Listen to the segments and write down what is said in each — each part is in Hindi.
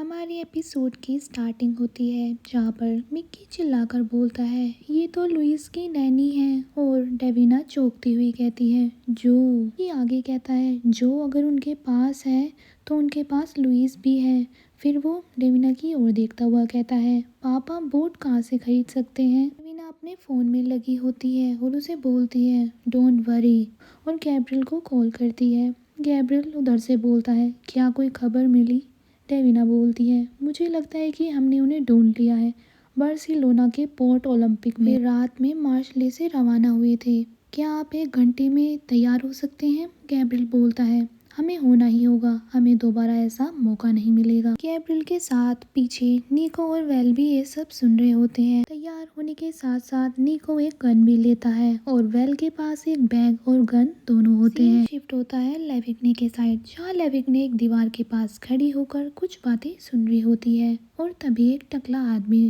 हमारे एपिसोड की स्टार्टिंग होती है जहाँ पर मिक्की चिल्लाकर बोलता है ये तो लुइस की नैनी है और डेविना चौंकती हुई कहती है जो। ये आगे कहता है जो अगर उनके पास है तो उनके पास लुइस भी है। फिर वो डेविना की ओर देखता हुआ कहता है पापा बोट कहाँ से खरीद सकते हैं। डेविना अपने फ़ोन में लगी होती है और उसे बोलती है डोंट वरी और गैब्रियल को कॉल करती है। गैब्रियल उधर से बोलता है क्या कोई खबर मिली। डेविना बोलती है मुझे लगता है कि हमने उन्हें ढूंढ लिया है। बार्सिलोना के पोर्ट ओलंपिक में रात में मार्शले से रवाना हुए थे। क्या आप 1 घंटे में तैयार हो सकते हैं। गैब्रियल बोलता है हमें होना ही होगा, हमें दोबारा ऐसा मौका नहीं मिलेगा। गैब्रियल के साथ पीछे निको और वेल भी ये सब सुन रहे होते हैं। तैयार होने के साथ साथ निको एक गन भी लेता है और वेल के पास एक बैग और गन दोनों होते हैं। शिफ्ट होता है लेविग्ने के साइड जहाँ लेविग्ने एक दीवार के पास खड़ी होकर कुछ बातें सुन रही होती है और तभी एक टकला आदमी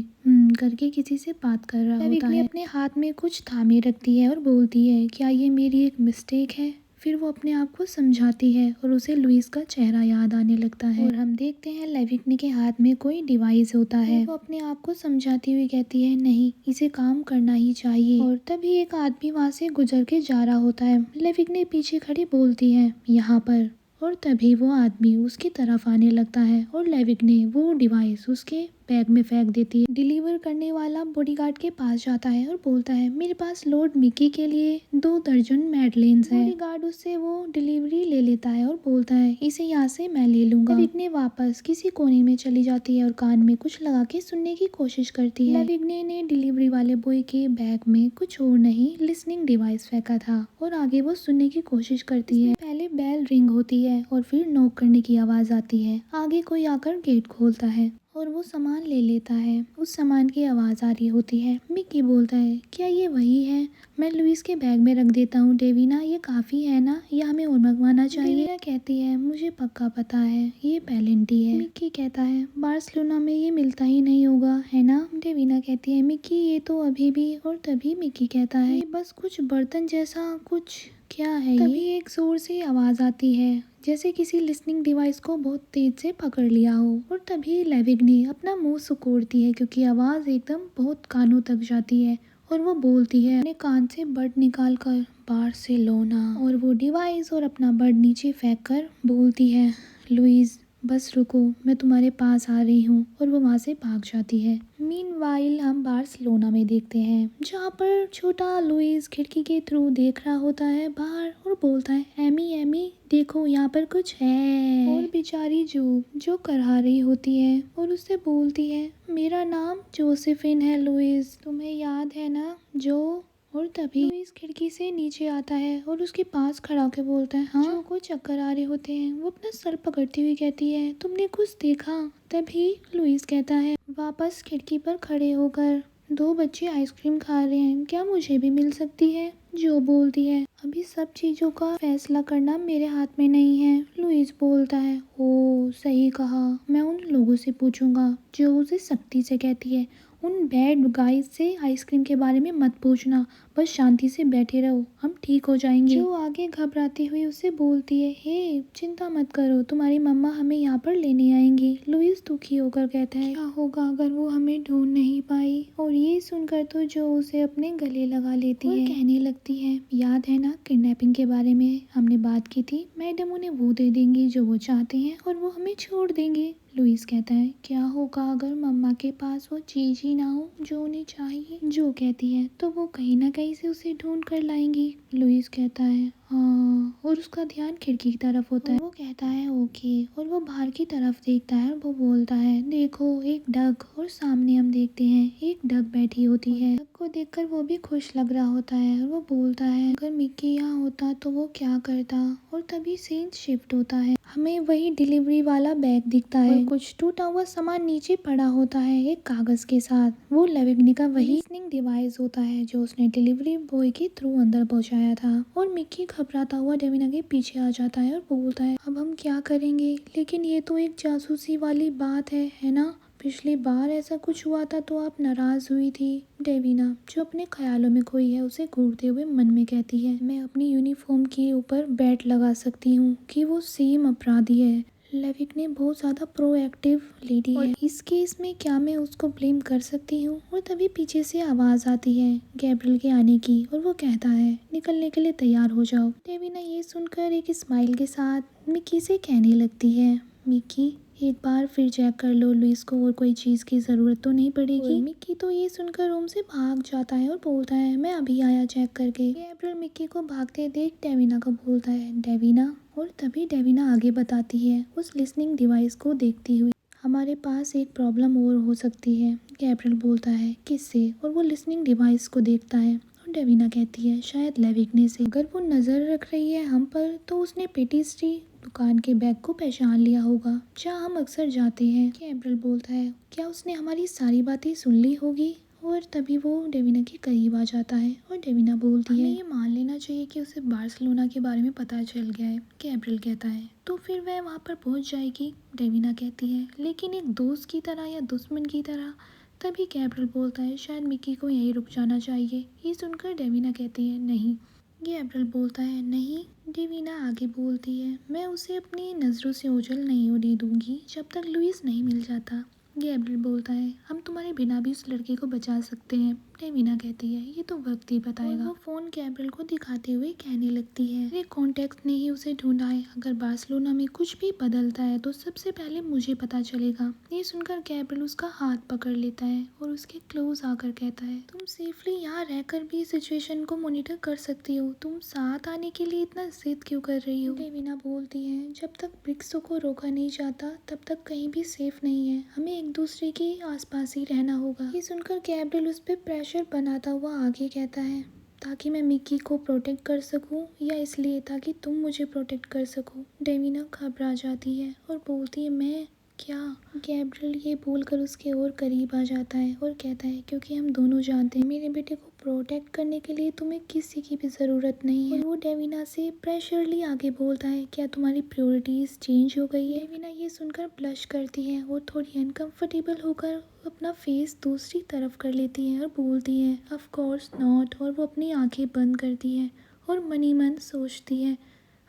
करके किसी से बात कर रहा होता है। अपने हाथ में कुछ थामे रखती है और बोलती है क्या ये मेरी एक मिस्टेक है। फिर वो अपने आप को समझाती है और उसे लुइस का चेहरा याद आने लगता है और हम देखते हैं लेविग्ने के हाथ में कोई डिवाइस होता है। वो अपने आप को समझाती हुई कहती है नहीं इसे काम करना ही चाहिए और तभी एक आदमी वहाँ से गुजर के जा रहा होता है। लेविग्ने पीछे खड़ी बोलती है यहाँ पर और तभी वो आदमी उसकी तरफ आने लगता है और लेविग्ने वो डिवाइस उसके बैग में फेंक देती है। डिलीवर करने वाला बॉडीगार्ड के पास जाता है और बोलता है मेरे पास लॉर्ड मिकी के लिए 2 दर्जन मैडलेन्स हैं। बॉडीगार्ड उससे वो डिलीवरी ले लेता है और बोलता है इसे यहाँ से मैं ले लूंगा। लेविग्ने वापस किसी कोने में चली जाती है और कान में कुछ लगा के सुनने की कोशिश करती है। लेविग्ने ने डिलीवरी वाले बॉय के बैग में कुछ और नहीं लिसनिंग डिवाइस फेंका था और आगे वो सुनने की कोशिश करती है। पहले बेल रिंग होती है और फिर नॉक करने की आवाज आती है। आगे कोई आकर गेट खोलता है और वो सामान ले लेता है। उस सामान की आवाज़ आ रही होती है। मिकी बोलता है क्या ये वही है, मैं लुइस के बैग में रख देता हूँ। डेविना ये काफ़ी है ना या हमें और मंगवाना चाहिए। डेविना कहती है मुझे पक्का पता है ये पेलेंटी है। मिकी कहता है बार्सिलोना में ये मिलता ही नहीं होगा है ना। डेविना कहती है मिकी ये तो अभी भी। और तभी मिकी कहता है बस कुछ बर्तन जैसा कुछ क्या है। तभी एक जोर से आवाज़ आती है जैसे किसी लिसनिंग डिवाइस को बहुत तेज से पकड़ लिया हो और तभी लेविग्ने अपना मुंह सुकोड़ती है क्योंकि आवाज़ एकदम बहुत कानों तक जाती है और वो बोलती है अपने कान से बर्ड निकाल कर बार्सिलोना और वो डिवाइस और अपना बर्ड नीचे फेंक कर बोलती है लुइस बस रुको मैं तुम्हारे पास आ रही हूँ और वो वहाँ से भाग जाती है। मीनवाइल हम बार्सिलोना में देखते हैं जहाँ पर छोटा लुइस खिड़की के थ्रू देख रहा होता है बाहर और बोलता है एमी एमी देखो यहाँ पर कुछ है। और बेचारी जो करहा रही होती है और उससे बोलती है मेरा नाम जोसेफिन है लुइस, तुम्हें याद है ना जो। और तभी लुइस खिड़की से नीचे आता है और उसके पास खड़ा होकर बोलता है हाँ। जो को चक्कर आ रहे होते हैं वो अपना सर पकड़ती हुई कहती है तुमने कुछ देखा। तभी लुइस कहता है वापस खिड़की पर खड़े होकर 2 बच्चे आइसक्रीम खा रहे हैं, क्या मुझे भी मिल सकती है। जो बोलती है अभी सब चीज़ों का फैसला करना मेरे हाथ में नहीं है। लुइस बोलता है ओ सही कहा, मैं उन लोगों से पूछूंगा। जो उसे सख्ती से कहती है उन बैड गाइस से आइसक्रीम के बारे में मत पूछना, बस शांति से बैठे रहो हम ठीक हो जाएंगे। जो आगे घबराती हुई उसे बोलती है हे चिंता मत करो तुम्हारी मम्मा हमें यहाँ पर लेने आएंगी। लुइस दुखी होकर कहता है क्या होगा अगर वो हमें ढूंढ नहीं पाई। और ये सुनकर तो जो उसे अपने गले लगा लेती है कहने लगती है याद है ना किडनैपिंग के बारे में हमने बात की थी, मैडम उन्हें वो दे देंगी जो वो चाहते हैं और वो हमें छोड़ देंगे। लुइस कहता है क्या होगा अगर मम्मा के पास वो चीज ही ना हो जो उन्हें चाहिए। जो कहती है तो वो कहीं ना कहीं से उसे ढूंढ कर लाएंगी। लुइस कहता है हाँ और उसका ध्यान खिड़की की तरफ होता है। वो कहता है ओके और वो बाहर की तरफ देखता है और वो बोलता है देखो एक डक। और सामने हम देखते हैं एक डक बैठी होती है। डक को देखकर वो भी खुश लग रहा होता है और वो बोलता है अगर मिक्की यहाँ होता तो वो क्या करता। और तभी सीन शिफ्ट होता है, हमें वही डिलीवरी वाला बैग दिखता है और कुछ टूटा हुआ सामान नीचे पड़ा होता है एक कागज के साथ। वो लेविग्ने का वही लिसनिंग डिवाइस होता है जो उसने डिलीवरी बॉय के थ्रू अंदर पहुंचाया था। और मिक्की घबराता हुआ डेविना के पीछे आ जाता है और बोलता है अब हम क्या करेंगे। लेकिन ये तो एक जासूसी वाली बात है ना, पिछली बार ऐसा कुछ हुआ था तो आप नाराज हुई थी। डेविना जो अपने ख्यालों में खोई है उसे घूरते हुए मन में कहती है मैं अपनी यूनिफॉर्म के ऊपर बैट लगा सकती हूँ कि वो सेम अपराधी है लेविक ने बहुत ज़्यादा प्रोएक्टिव लेडी है इस केस में, क्या मैं उसको ब्लेम कर सकती हूँ? और तभी पीछे से आवाज़ आती है गैब्रियल के आने की और वो कहता है निकलने के लिए तैयार हो जाओ। डेविना ये सुनकर एक स्माइल के साथ मिक्की से कहने लगती है, मिक्की एक बार फिर चेक कर लो लुइस को, और कोई चीज़ की ज़रूरत तो नहीं पड़ेगी। मिक्की तो ये सुनकर रूम से भाग जाता है और बोलता है मैं अभी आया चेक करके। गैब्रियल मिक्की को भागते देख डेविना को बोलता है डेविना, और तभी डेविना आगे बताती है उस लिसनिंग डिवाइस को देखती हुई, हमारे पास एक प्रॉब्लम और हो सकती है। गैब्रियल बोलता है किससे, और वो लिसनिंग डिवाइस को देखता है और डेविना कहती है शायद लेविग्ने से। अगर वो नज़र रख रही है हम पर तो उसने पेटिस्ट्री दुकान के बैग को पहचान लिया होगा जहाँ हम अक्सर जाते हैं। गैब्रियल बोलता है क्या उसने हमारी सारी बातें सुन ली होगी, और तभी वो डेविना के करीब आ जाता है और डेविना बोलती है ये मान लेना चाहिए कि उसे बार्सिलोना के बारे में पता चल गया है। गैब्रियल कहता है तो फिर वह वहाँ पर पहुँच जाएगी। डेविना कहती है लेकिन एक दोस्त की तरह या दुश्मन की तरह। तभी गैब्रियल बोलता है शायद मिक्की को यहीं रुक जाना चाहिए। ये सुनकर डेविना कहती है नहीं। गैब्रियल बोलता है नहीं। डेविना आगे बोलती है मैं उसे अपनी नज़रों से ओझल नहीं होने दूंगी जब तक लुइस नहीं मिल जाता। गैब्रियल बोलता है हम तुम्हारे बिना भी उस लड़के को बचा सकते हैं। डेविना कहती है ये तो वक्त ही बताएगा। वो फोन गैब्रियल को दिखाते हुए कहने लगती है मेरे कॉन्टेक्ट ने ही उसे ढूंढा है, अगर बार्सिलोना में कुछ भी बदलता है तो सबसे पहले मुझे पता चलेगा। ये सुनकर गैब्रियल उसका हाथ पकड़ लेता है और उसके क्लोज आकर कहता है तुम सेफली यहाँ रहकर भी सिचुएशन को मॉनिटर कर सकती हो, तुम साथ आने के लिए इतना जिद क्यों कर रही हो। डेविना बोलती है जब तक ब्रिक्सों को रोका नहीं जाता तब तक कहीं भी सेफ नहीं है, हमें एक दूसरे के आसपास ही रहना होगा। ये सुनकर गैब्रियल उस पर प्रेशर बनाता हुआ आगे कहता है ताकि मैं मिक्की को प्रोटेक्ट कर सकूं, या इसलिए ताकि तुम मुझे प्रोटेक्ट कर सको। डेविना घबरा जाती है और बोलती है मैं क्या। गैब्रियल ये बोलकर उसके और करीब आ जाता है और कहता है क्योंकि हम दोनों जानते हैं मेरे बेटे को प्रोटेक्ट करने के लिए तुम्हें किसी की भी ज़रूरत नहीं है। और वो डेविना से प्रेशरली आगे बोलता है क्या तुम्हारी प्रायोरिटीज़ चेंज हो गई है। डेविना ये सुनकर ब्लश करती है और थोड़ी अनकंफर्टेबल होकर अपना फेस दूसरी तरफ कर लेती है और बोलती है ऑफ कोर्स नॉट। और वो अपनी आंखें बंद करती है और मनी मन सोचती है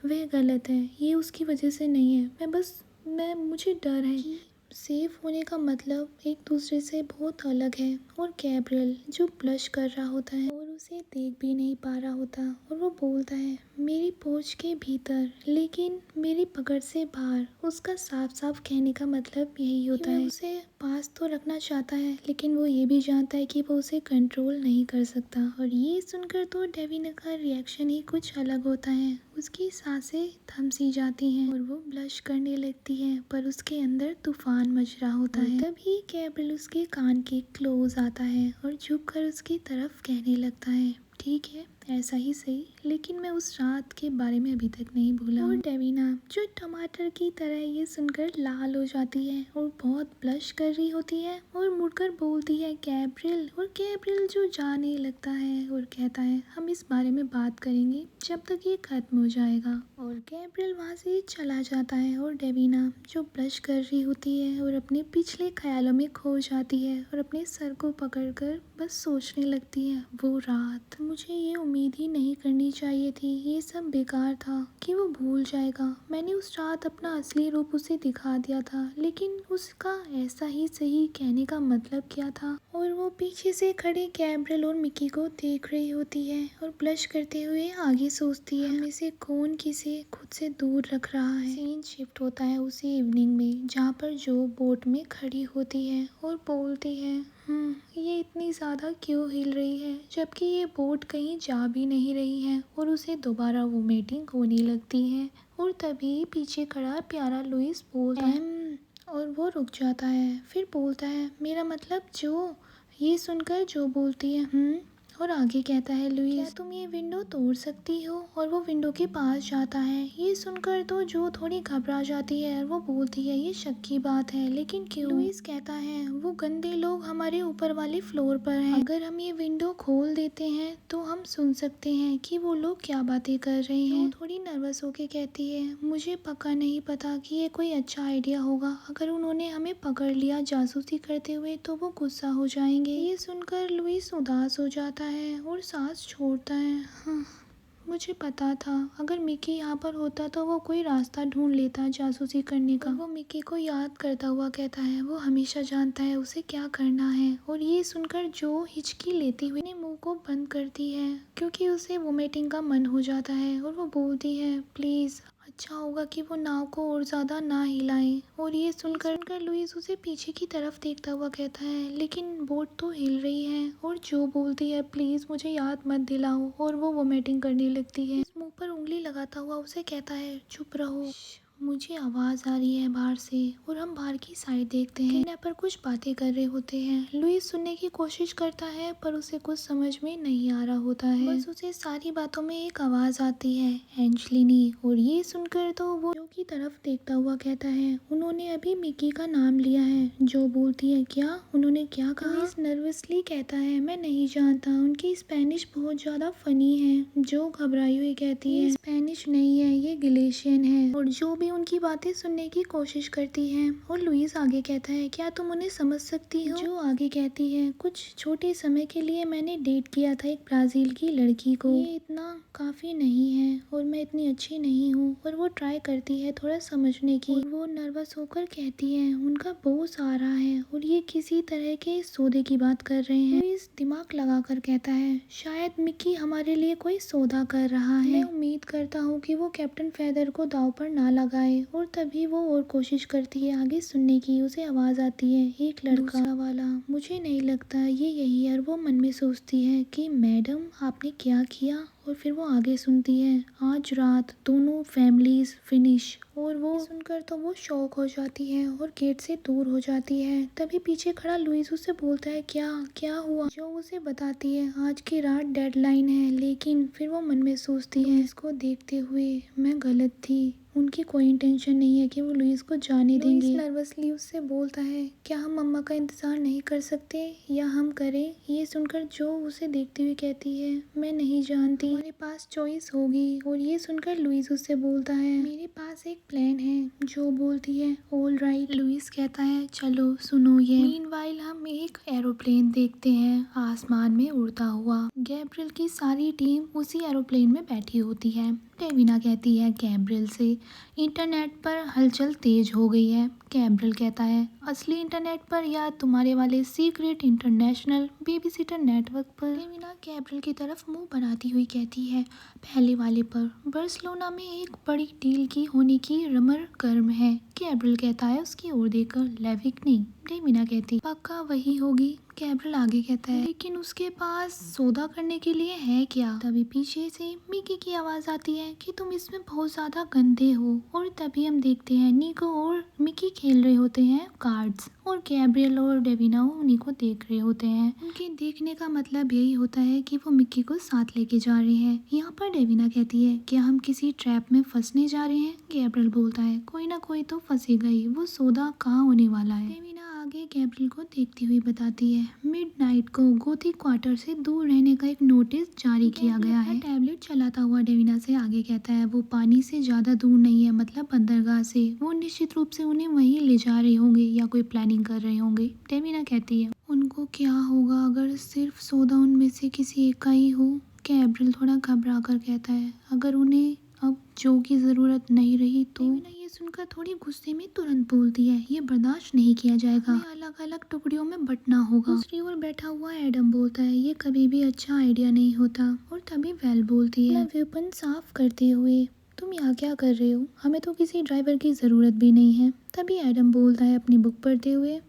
वह गलत है, ये उसकी वजह से नहीं है, मैं मुझे डर है कि सेफ होने का मतलब एक दूसरे से बहुत अलग है। और गैब्रियल जो ब्लश कर रहा होता है और उसे देख भी नहीं पा रहा होता, और वो बोलता है मेरी पहुंच के भीतर लेकिन मेरी पकड़ से बाहर। उसका साफ साफ कहने का मतलब यही होता है उसे पास तो रखना चाहता है लेकिन वो ये भी जानता है कि वो उसे कंट्रोल नहीं कर सकता। और ये सुनकर तो डेविना का रिएक्शन ही कुछ अलग होता है, उसकी सांसें थम सी जाती हैं और वो ब्लश करने लगती है, पर उसके अंदर तूफान मच रहा होता है। तभी गैब्रियल उसके कान के क्लोज आता है और झुककर उसकी तरफ कहने लगता है ठीक है ऐसा ही सही, लेकिन मैं उस रात के बारे में अभी तक नहीं भूला। और डेविना जो टमाटर की तरह ये सुनकर लाल हो जाती है और बहुत ब्लश कर रही होती है और मुड़कर बोलती है गैब्रियल। और गैब्रियल जो जाने लगता है और कहता है हम इस बारे में बात करेंगे जब तक ये खत्म हो जाएगा। और गैब्रियल वहाँ से चला जाता है और डेविना जो ब्लश कर रही होती है और अपने पिछले ख्यालों में खो जाती है और अपने सर को पकड़कर बस सोचने लगती है वो रात, मुझे ये उम्मीद ही नहीं करनी चाहिए थी, ये सब बेकार था कि वो भूल जाएगा। मैंने उस रात अपना असली रूप उसे दिखा दिया था, लेकिन उसका ऐसा ही सही कहने का मतलब क्या था। और वो पीछे से खड़े गैब्रियल और मिक्की को देख रही होती है और ब्लश करते हुए आगे सोचती है हमें से कौन किसे खुद से दूर रख रहा है। सीन शिफ्ट होता है उसी इवनिंग में जहाँ पर जो बोट में खड़ी होती है और बोलती है ये इतनी ज़्यादा क्यों हिल रही है, जबकि ये बोट कहीं जा भी नहीं रही है। और उसे दोबारा वो मीटिंग होने लगती है और तभी पीछे खड़ा प्यारा लुइस बोलता है और वो रुक जाता है, फिर बोलता है मेरा मतलब जो। ये सुनकर जो बोलती है और आगे कहता है लुइस क्या तुम ये विंडो तोड़ सकती हो। और वो विंडो के पास जाता है। ये सुनकर तो जो थोड़ी घबरा जाती है और वो बोलती है ये शक की बात है, लेकिन क्यों। लुइस कहता है वो गंदे लोग हमारे ऊपर वाले फ्लोर पर हैं, अगर हम ये विंडो खोल देते हैं तो हम सुन सकते हैं कि वो लोग क्या बातें कर रहे हैं। तो थोड़ी नर्वस होके कहती है मुझे पक्का नहीं पता कि ये कोई अच्छा आइडिया होगा, अगर उन्होंने हमें पकड़ लिया जासूसी करते हुए तो वो गुस्सा हो जाएंगे। ये सुनकर लुइस उदास हो जाता है और सांस छोड़ता है। मुझे पता था अगर मिकी यहाँ पर होता तो वो कोई रास्ता ढूंढ लेता जासूसी करने का। वो मिकी को याद करता हुआ कहता है वो हमेशा जानता है उसे क्या करना है। और ये सुनकर जो हिचकी लेती हुई अपने मुंह को बंद करती है क्योंकि उसे वोमिटिंग का मन हो जाता है। और वो बोलती है प्लीज अच्छा होगा कि वो नाव को और ज्यादा ना हिलाएं। और ये सुनकर लुइस उसे पीछे की तरफ देखता हुआ कहता है लेकिन बोट तो हिल रही है। और जो बोलती है प्लीज मुझे याद मत दिलाओ। और वो वोमिटिंग करने लगती है। मुंह पर उंगली लगाता हुआ उसे कहता है चुप रहो, मुझे आवाज आ रही है बाहर से। और हम बाहर की साइड देखते हैं किडनैपर कुछ बातें कर रहे होते हैं। लुइस सुनने की कोशिश करता है पर उसे कुछ समझ में नहीं आ रहा होता है। बस उसे सारी बातों में एक आवाज आती है एंजलिनी। और ये सुनकर तो वो जो की तरफ देखता हुआ कहता है उन्होंने अभी मिकी का नाम लिया है। जो बोलती है क्या, उन्होंने क्या कहा? लुइस नर्वसली कहता है मैं नहीं जानता, उनकी स्पेनिश बहुत ज्यादा फनी है। जो घबराई हुई कहती है स्पेनिश नहीं है ये गलेशियन है। और जो भी उनकी बातें सुनने की कोशिश करती है। और लुइस आगे कहता है क्या तुम उन्हें समझ सकती हो? जो आगे कहती है कुछ छोटे समय के लिए मैंने डेट किया था एक ब्राजील की लड़की को, ये इतना काफी नहीं है और मैं इतनी अच्छी नहीं हूँ। और वो ट्राई करती है थोड़ा समझने की। और वो नर्वस होकर कहती है उनका बॉस आ रहा है और ये किसी तरह के सौदे की बात कर रहे हैं। लुइस दिमाग लगाकर कहता है शायद मिकी हमारे लिए कोई सौदा कर रहा है। मैं उम्मीद करता हूँ कि वो कैप्टन फेदर को दाव पर ना लगाए। और तभी वो और कोशिश करती है आगे सुनने की। उसे आवाज आती है एक लड़का वाला, मुझे नहीं लगता ये यही है। और वो मन में सोचती है कि मैडम आपने क्या किया। और फिर वो आगे सुनती है आज रात दोनों फैमिलीज फिनिश। और वो सुनकर तो वो शॉक हो जाती है और गेट से दूर हो जाती है। तभी पीछे खड़ा लुइस उससे बोलता है क्या क्या हुआ। जो उसे बताती है आज की रात डेडलाइन है। लेकिन फिर वो मन में सोचती है इसको देखते हुए मैं गलत थी, उनकी कोई इंटेंशन नहीं है कि वो लुइस को जाने देंगे। लुइस नर्वसली उससे बोलता है क्या हम मम्मा का इंतजार नहीं कर सकते या हम करें? ये सुनकर जो उसे देखती हुई कहती है मैं नहीं जानती, हमारे पास चॉइस होगी। और ये सुनकर लुइस उससे बोलता है मेरे पास एक प्लान है। जो बोलती है ऑल राइट। लुइस कहता है चलो सुनो ये। मीनवाइल हम एक एरोप्लेन देखते हैं आसमान में उड़ता हुआ। गैब्रियल की सारी टीम उसी एरोप्लेन में बैठी होती है। डेविना कहती है गैब्रियल से इंटरनेट पर हलचल तेज हो गई है। गैब्रियल कहता है असली इंटरनेट पर या तुम्हारे वाले सीक्रेट इंटरनेशनल बेबीसिटर नेटवर्क पर? डेविना गैब्रियल की तरफ मुंह बनाती हुई कहती है पहले वाले पर। बार्सिलोना में एक बड़ी डील की होने की रमर गर्म है। गैब्रियल कहता है उसकी ओर देखकर लेविक नहीं। डेविना कहती पक्का वही होगी। गैब्रियल आगे कहता है लेकिन उसके पास सौदा करने के लिए है क्या? तभी पीछे से मिकी की आवाज आती है कि तुम इसमें बहुत ज्यादा गंदे हो। और तभी हम देखते हैं निको और मिकी खेल रहे होते हैं कार्ड्स। और गैब्रियल और डेविना उन्हीं को देख रहे होते हैं। उनके देखने का मतलब यही होता है कि वो मिकी को साथ लेके जा रहे हैं। यहाँ पर डेविना कहती है क्या हम किसी ट्रैप में फंसने जा रहे हैं? गैब्रियल बोलता है कोई ना कोई तो फंसेगा ही, वो सौदा कहाँ होने वाला है? डेविना आगे गैब्रियल को देखती हुई बताती है मिडनाइट को गोथिक क्वार्टर से दूर रहने का एक नोटिस जारी किया गया है। टैबलेट चलाता हुआ डेविना से आगे कहता है वो पानी से ज्यादा दूर नहीं है, मतलब बंदरगाह से। वो निश्चित रूप से उन्हें वहीं ले जा रहे होंगे या कोई प्लानिंग कर रहे होंगे। डेविना कहती है उनको क्या होगा अगर सिर्फ सौदा उनमें से किसी एक का ही हो? गैब्रियल थोड़ा घबरा कर कहता है अगर उन्हें अब जो की जरूरत नहीं रही तो? डेविना ये सुनकर थोड़ी गुस्से में तुरंत बोलती है ये बर्दाश्त नहीं किया जाएगा, हमें अलग अलग टुकड़ियों में बंटना होगा। दूसरी ओर बैठा हुआ एडम बोलता है ये कभी भी अच्छा आइडिया नहीं होता। और तभी वेल बोलती है वेपन साफ करते हुए तुम यहाँ क्या कर रहे हो, हमें तो किसी ड्राइवर की जरूरत भी नहीं है। तभी एडम बोलता है अपनी बुक पढ़ते हुए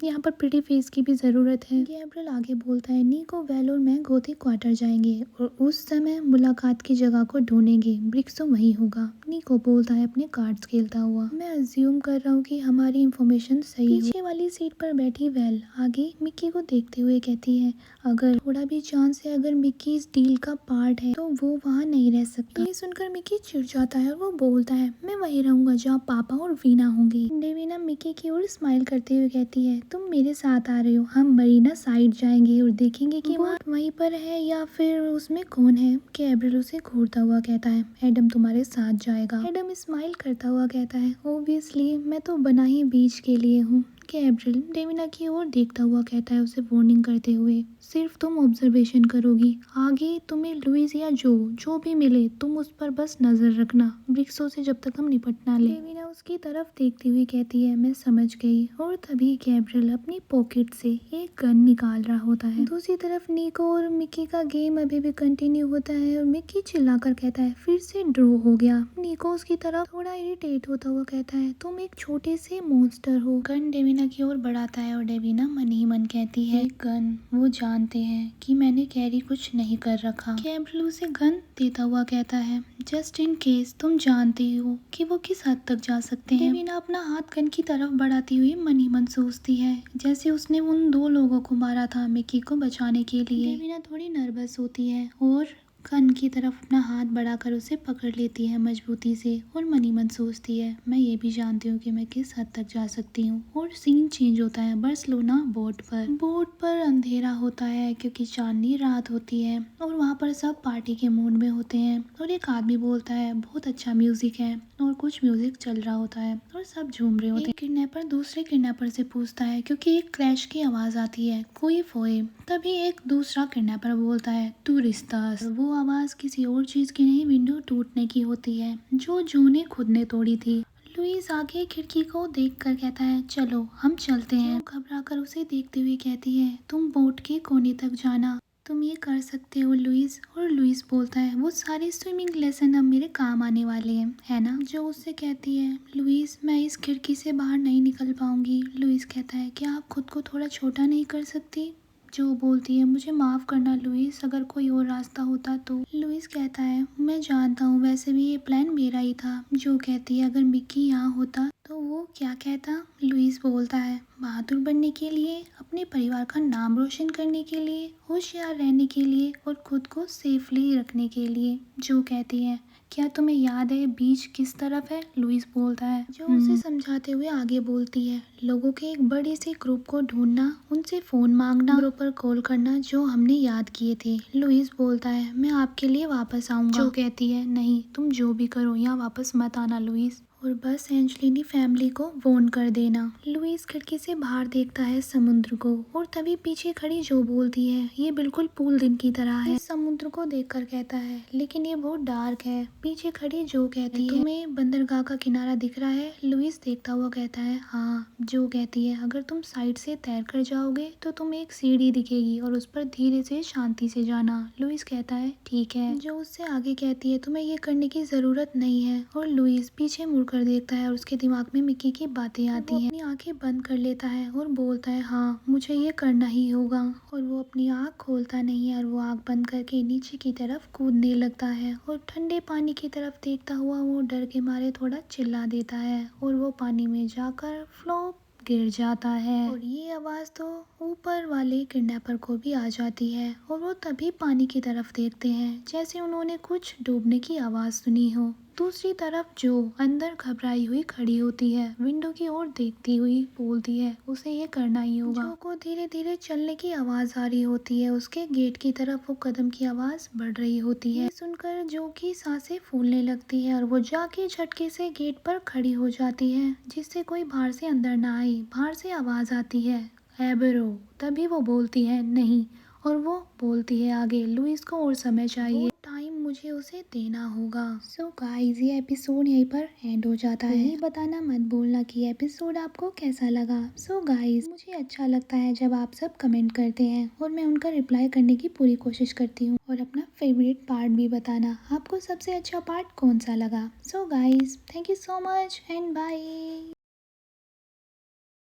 यहाँ पर प्रिटी फेस की भी ज़रूरत है। गैब्रियल आगे बोलता है निको, वेल और मैं गोथिक क्वार्टर जाएंगे और उस समय मुलाकात की जगह को ढूंढेंगे। ब्रिक्स तो वहीं होगा। निको बोलता है अपने कार्ड्स खेलता हुआ मैं अज्यूम कर रहा हूँ कि हमारी इंफॉर्मेशन सही है। पीछे वाली सीट पर बैठी वेल आगे मिक्की को देखते हुए कहती है अगर थोड़ा भी चांस है, अगर मिक्की इस डील का पार्ट है तो वो वहाँ नहीं रह सकता। ये सुनकर मिक्की चिढ़ जाता है और वो बोलता है मैं वहीं रहूंगा जहाँ पापा और वीना होंगी। डेविना मिक्की की ओर स्माइल करते हुए कहती है तुम मेरे साथ आ रहे हो, हम मरीना साइड जाएंगे और देखेंगे कि वो वहीं पर है या फिर उसमें कौन है। गैब्रियल उसे घूरता हुआ कहता है एडम तुम्हारे साथ जाएगा। एडम स्माइल करता हुआ कहता है ऑब्वियसली मैं तो बना ही बीच के लिए हूँ। गैब्रियल डेविना की ओर देखता हुआ कहता है, उसे वार्निंग करते हुए, सिर्फ तुम ऑब्जर्वेशन करोगी, आगे तुम्हें लुइस या जो भी मिले तुम उस पर बस नजर रखना, वृक्षों से जब तक हम निपट ना ले। डेविना उसकी तरफ देखती हुई कहती है, मैं समझ गई। और तभी गैब्रियल अपनी पॉकेट से एक गन निकाल रहा होता है। दूसरी तरफ निको और मिकी का गेम अभी भी कंटिन्यू होता है और मिकी चिल्लाकर कहता है, फिर से ड्रॉ हो गया। निको उसकी तरफ थोड़ा इरिटेट होता हुआ कहता है, तुम एक छोटे से मॉन्स्टर हो। गन डेविना की ओर बढ़ाता है और डेविना मन ही मन कहती है, गन, वो जानते हैं कि मैंने कैरी कुछ नहीं कर रखा। गैब्रियल उसे गन देता हुआ कहता है, जस्ट इन केस तुम जानती हो कि वो किस हद तक जा सकते हैं। डेविना अपना हाथ गन की तरफ बढ़ाती हुई मन ही मन सोचती है, जैसे उसने उन 2 लोगों को मारा था मिकी को बचाने के लिए। डेविना थोड़ी नर्वस होती है और गन की तरफ अपना हाथ बढ़ाकर उसे पकड़ लेती है मजबूती से और मन ही मन सोचती है, मैं ये भी जानती हूँ कि मैं किस हद तक जा सकती हूँ। और सीन चेंज होता है बार्सिलोना बोट पर। बोट पर अंधेरा होता है क्योंकि चांदनी रात होती है और वहाँ पर सब पार्टी के मूड में होते हैं और एक आदमी बोलता है, बहुत अच्छा म्यूजिक है, और कुछ म्यूजिक चल रहा होता है और सब झूम रहे होते हैं। किडनैपर दूसरे किडनैपर से पूछता है क्योंकि एक क्लैश की आवाज आती है, कोई फोए। तभी एक दूसरा किडनैपर बोलता है, तू रिश्तास। वो आवाज किसी और चीज की नहीं, विंडो टूटने की होती है जो जू ने खुद ने तोड़ी थी। लुइस आगे खिड़की को देखकर कहता है, चलो हम चलते हैं। घबरा कर उसे देखते हुए कहती है, तुम बोट के कोने तक जाना, तुम ये कर सकते हो लुइस। और लुइस बोलता है, वो सारे स्विमिंग लेसन अब मेरे काम आने वाले हैं, है ना। जो उससे कहती है, लुइस मैं इस खिड़की से बाहर नहीं निकल पाऊंगी। लुइस कहता है, क्या आप खुद को थोड़ा छोटा नहीं कर सकती। जो बोलती है, मुझे माफ करना लुइस, अगर कोई और रास्ता होता तो। लुइस कहता है, मैं जानता हूँ, वैसे भी ये प्लान मेरा ही था। जो कहती है, अगर मिकी यहाँ होता तो वो क्या कहता। लुइस बोलता है, बहादुर बनने के लिए, अपने परिवार का नाम रोशन करने के लिए, होशियार रहने के लिए और खुद को सेफली रखने के लिए। जो कहती है, क्या तुम्हें याद है बीच किस तरफ है। लुइस बोलता है। जो उसे समझाते हुए आगे बोलती है, लोगों के एक बड़े से ग्रुप को ढूंढना, उनसे फोन मांगना, ग्रुप पर कॉल करना जो हमने याद किए थे। लुइस बोलता है, मैं आपके लिए वापस आऊंगा। जो कहती है, नहीं, तुम जो भी करो यहाँ वापस मत आना लुइस, और बस एंजलिनी फैमिली को फोन कर देना। लुइस खिड़की से बाहर देखता है समुद्र को और तभी पीछे खड़ी जो बोलती है, ये बिल्कुल पूल दिन की तरह है। समुद्र को देखकर कहता है, लेकिन ये बहुत डार्क है। पीछे खड़ी जो कहती है, तुम्हें बंदरगाह का किनारा दिख रहा है। लुइस देखता हुआ कहता है, हाँ। जो कहती है, अगर तुम साइड से तैर कर जाओगे तो तुम्हें एक सीढ़ी दिखेगी और उस पर धीरे से शांति से जाना। लुइस कहता है, ठीक है। जो उससे आगे कहती है, तुम्हें ये करने की जरूरत नहीं है। और लुइस पीछे मुड़कर देखता है और उसके दिमाग में मिकी की बातें आती हैं। अपनी आंखें बंद कर लेता है और बोलता है, हाँ मुझे ये करना ही होगा। और वो अपनी आंख खोलता नहीं है और वो आंख बंद करके नीचे की तरफ कूदने लगता है और ठंडे पानी की तरफ देखता हुआ वो डर के मारे थोड़ा चिल्ला देता है और वो पानी में जाकर फ्लॉप गिर जाता है। और ये आवाज तो ऊपर वाले किडनैपर को भी आ जाती है और वो तभी पानी की तरफ देखते हैं जैसे उन्होंने कुछ डूबने की आवाज सुनी हो। दूसरी तरफ जो अंदर घबराई हुई खड़ी होती है, विंडो की ओर देखती हुई बोलती है, उसे ये करना ही होगा। जो को धीरे धीरे चलने की आवाज आ रही होती है, उसके गेट की तरफ वो कदम की आवाज बढ़ रही होती है। सुनकर जो की सांसें फूलने लगती है और वो जाके झटके से गेट पर खड़ी हो जाती है, जिससे कोई बाहर से अंदर ना आए। बाहर से आवाज आती है, एबरो। तभी वो बोलती है, नहीं, और वो बोलती है आगे, लुइस को और समय चाहिए, टाइम मुझे उसे देना होगा। सो गाइस, ये एपिसोड यहीं पर एंड हो जाता है। ये बताना मत भूलना कि एपिसोड आपको कैसा लगा। सो गाइस, मुझे अच्छा लगता है जब आप सब कमेंट करते हैं और मैं उनका रिप्लाई करने की पूरी कोशिश करती हूँ। और अपना फेवरेट पार्ट भी बताना, आपको सबसे अच्छा पार्ट कौन सा लगा। So guys, thank you so much and bye.